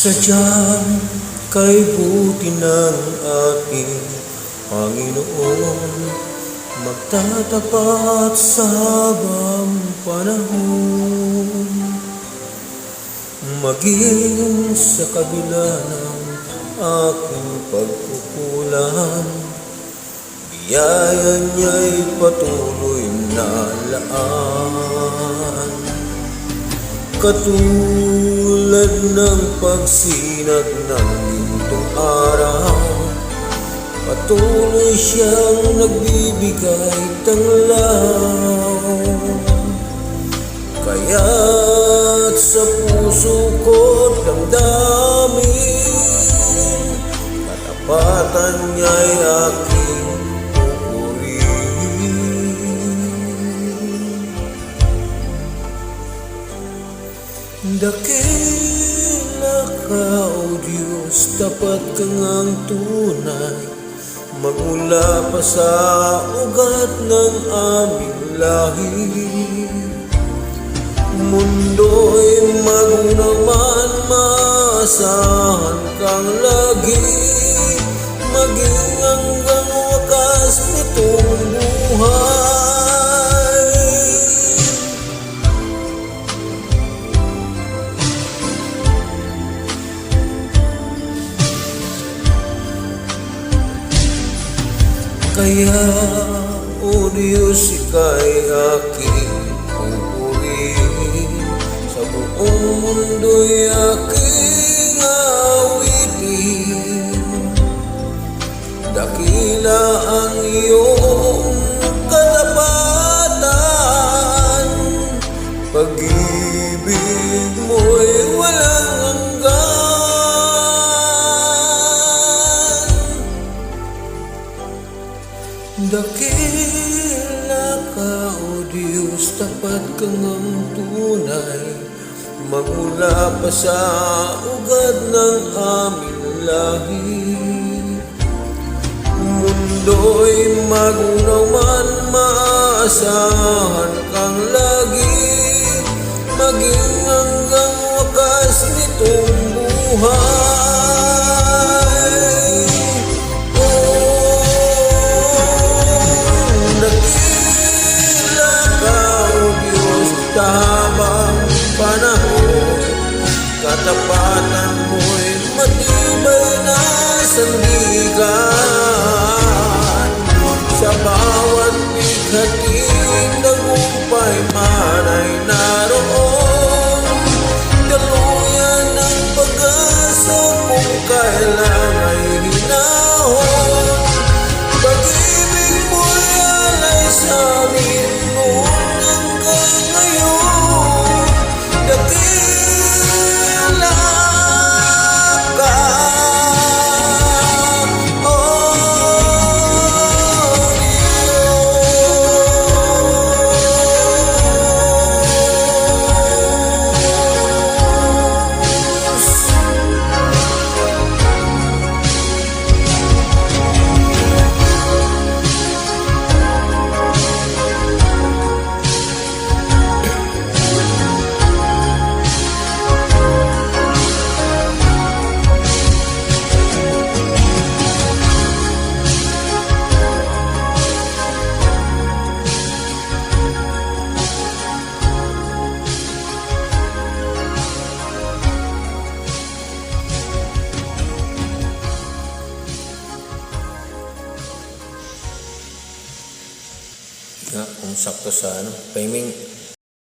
Sadyang kay buti ng ating Panginoon, magtatapat sa habang panahon. Maging sa kabila ng aking pagkukulang, biyaya niya'y patuloy na laan. Katulad ng pagsinag ng gintong araw, patuloy siyang nagbibigay tanglaw. Kaya't sa puso ko't damdamin, katapatan niya'y aking dakila ka, O Diyos, tapat ka ngang tunay, magmula pa sa ugat ng aming lahi. Mundo'y magunaman, maasahan kang lagi, maging hanggang wakas nitong buhay. Kaya, O Diyos, ika'y aking pupurihin, sa buong mundo'y aking awitin. Dakila ang iyong katapatan, pag-ibig mo'y walang hanggan. Dakila ka, O Diyos, tapat ka ngang tunay, magmula pa sa ugat ng aming lahi. Mundo'y magunaman, maasahan kang lagi, maging hanggang wakas nitong buhay. Habang panahon, katapatan mo'y matibay na sandigan. Sa bawat bighating tagumpay man ay naroon, daluyan ng pag-asa kung kailan ay hinahon. Pag-ibig mo'y alay sa amin noon hanggang ngayon. Dakila ka, O kung sakto sa timing.